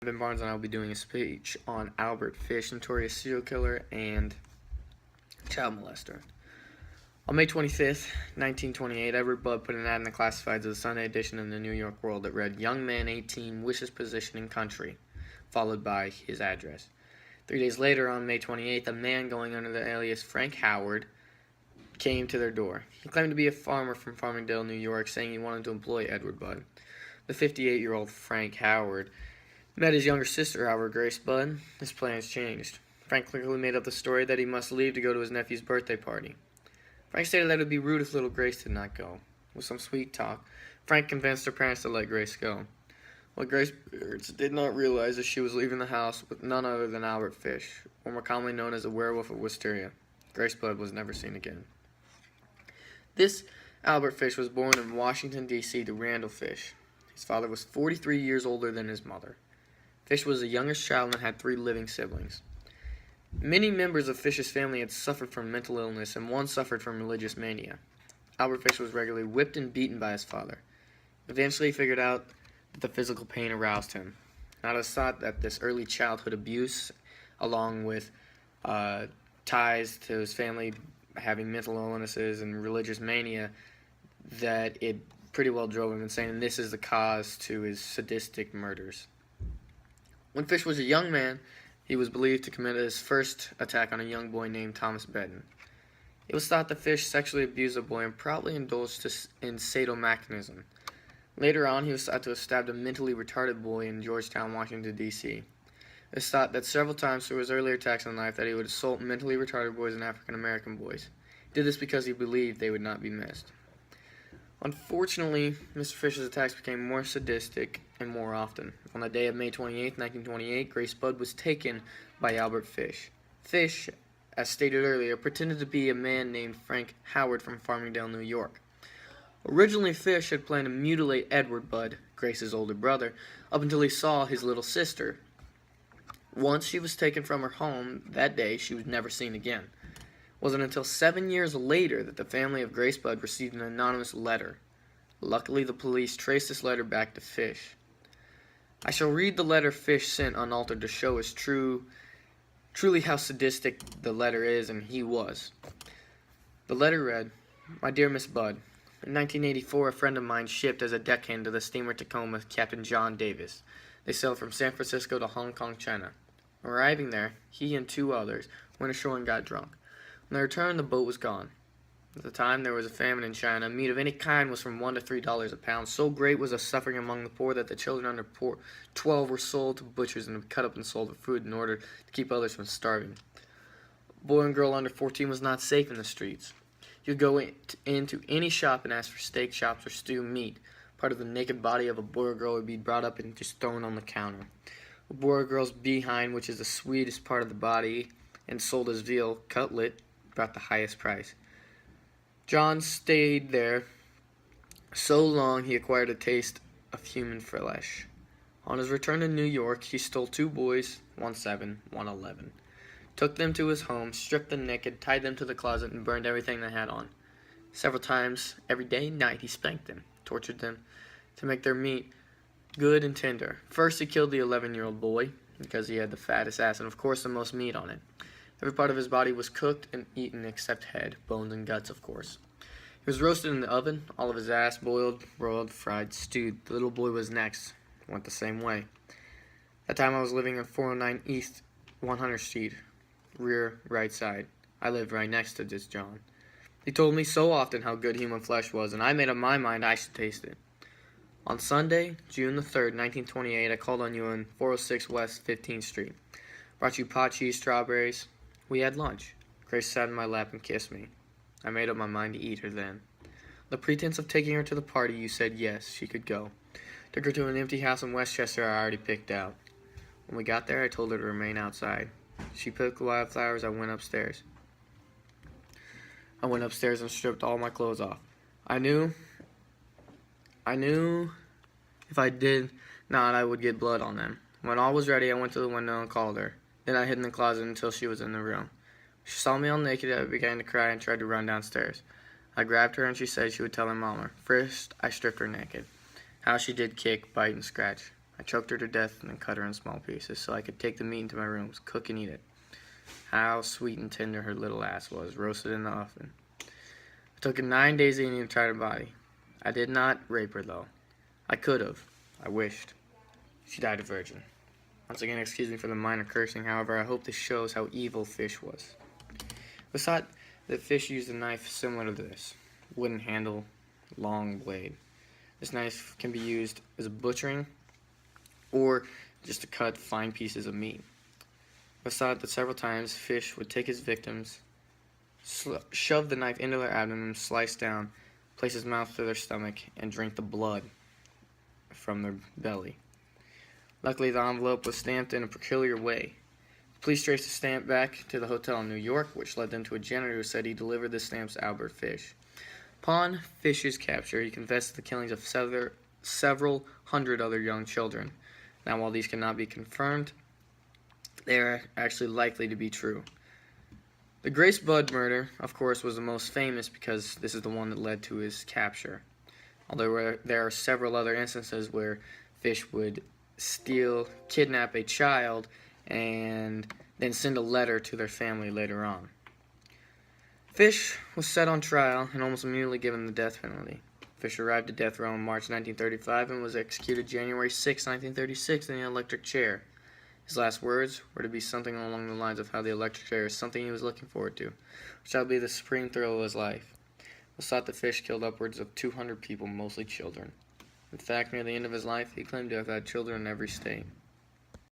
Ben Barnes and I will be doing a speech on Albert Fish, notorious serial killer and child molester. On May 25th, 1928, Edward Budd put an ad in the classifieds of the Sunday edition of the New York World that read, "Young man 18 wishes position in country," followed by his address. 3 days later, on May 28th, a man going under the alias Frank Howard came to their door. He claimed to be a farmer from Farmingdale, New York, saying he wanted to employ Edward Budd. The 58-year-old Frank Howard met his younger sister, however, Grace Budd. His plans changed. Frank quickly made up the story that he must leave to go to his nephew's birthday party. Frank stated that it would be rude if little Grace did not go. With some sweet talk, Frank convinced her parents to let Grace go. What Grace's parents did not realize is she was leaving the house with none other than Albert Fish, or more commonly known as the werewolf of Wisteria. Grace Budd was never seen again. This Albert Fish was born in Washington, D.C. to Randall Fish. His father was 43 years older than his mother. Fish was the youngest child and had 3 living siblings. Many members of Fish's family had suffered from mental illness, and one suffered from religious mania. Albert Fish was regularly whipped and beaten by his father. Eventually, he figured out that the physical pain aroused him. Now, it is thought that this early childhood abuse, along with ties to his family having mental illnesses and religious mania, that it pretty well drove him insane, and this is the cause to his sadistic murders. When Fish was a young man, he was believed to commit his first attack on a young boy named Thomas Bedden. It was thought that Fish sexually abused a boy and probably indulged in sadomasochism. Later on, he was thought to have stabbed a mentally retarded boy in Georgetown, Washington, D.C. It is thought that several times through his earlier attacks on life that he would assault mentally retarded boys and African-American boys. He did this because he believed they would not be missed. Unfortunately, Mr. Fish's attacks became more sadistic and more often. On the day of May 28, 1928, Grace Budd was taken by Albert Fish. Fish, as stated earlier, pretended to be a man named Frank Howard from Farmingdale, New York. Originally, Fish had planned to mutilate Edward Budd, Grace's older brother, up until he saw his little sister. Once she was taken from her home, that day she was never seen again. It wasn't until 7 years later that the family of Grace Budd received an anonymous letter. Luckily, the police traced this letter back to Fish. I shall read the letter Fish sent unaltered to show us truly how sadistic the letter is and he was. The letter read, "My dear Miss Budd, in 1984, a friend of mine shipped as a deckhand to the steamer Tacoma Captain John Davis. They sailed from San Francisco to Hong Kong, China. Arriving there, he and 2 others went ashore and got drunk. When they returned, the boat was gone. At the time, there was a famine in China. Meat of any kind was from $1 to $3 a pound. So great was the suffering among the poor that the children under 12 were sold to butchers and cut up and sold for food in order to keep others from starving. A boy and girl under 14 was not safe in the streets. You could go into any shop and ask for steak chops or stew meat. Part of the naked body of a boy or girl would be brought up and just thrown on the counter. A boy or girl's behind, which is the sweetest part of the body, and sold as veal cutlet, brought the highest price. John stayed there so long he acquired a taste of human flesh. On his return to New York, he stole 2 boys, one 7, one 11, took them to his home, stripped them naked, tied them to the closet, and burned everything they had on. Several times, every day and night, he spanked them, tortured them to make their meat good and tender. First, he killed the 11-year-old boy because he had the fattest ass and, of course, the most meat on it. Every part of his body was cooked and eaten except head, bones, and guts, of course. He was roasted in the oven, all of his ass boiled, broiled, fried, stewed. The little boy was next. Went the same way. That time I was living on 409 East 100th Street, rear right side. I lived right next to this John. He told me so often how good human flesh was, and I made up my mind I should taste it. On Sunday, June the 3rd, 1928, I called on you on 406 West 15th Street. Brought you pot cheese, strawberries. We had lunch. Grace sat in my lap and kissed me. I made up my mind to eat her then. The pretense of taking her to the party, you said yes, she could go. Took her to an empty house in Westchester I already picked out. When we got there, I told her to remain outside. She picked wildflowers. I went upstairs. And stripped all my clothes off. I knew if I did not, I would get blood on them. When all was ready, I went to the window and called her. Then I hid in the closet until she was in the room. She saw me all naked. I began to cry and tried to run downstairs. I grabbed her and she said she would tell her mama. First, I stripped her naked. How she did kick, bite, and scratch. I choked her to death and then cut her in small pieces so I could take the meat into my rooms, cook and eat it. How sweet and tender her little ass was, roasted in the oven. It took 9 days eating to try her body. I did not rape her, though. I could have. I wished. She died a virgin. Once again, excuse me for the minor cursing, however, I hope this shows how evil Fish was. It was thought that Fish used a knife similar to this. Wooden handle, long blade. This knife can be used as a butchering or just to cut fine pieces of meat. It was thought that several times Fish would take his victims, shove the knife into their abdomen, slice down, place his mouth to their stomach, and drink the blood from their belly. Luckily, the envelope was stamped in a peculiar way. Police traced the stamp back to the hotel in New York, which led them to a janitor who said he delivered the stamps to Albert Fish. Upon Fish's capture, he confessed to the killings of several hundred other young children. Now, while these cannot be confirmed, they are actually likely to be true. The Grace Budd murder, of course, was the most famous because this is the one that led to his capture. Although there are several other instances where Fish would kidnap a child, and then send a letter to their family later on. Fish was set on trial and almost immediately given the death penalty. Fish arrived at death row in March 1935 and was executed January 6, 1936 in the electric chair. His last words were to be something along the lines of how the electric chair is something he was looking forward to, which shall be the supreme thrill of his life. It was thought that Fish killed upwards of 200 people, mostly children. In fact, near the end of his life, he claimed to have had children in every state.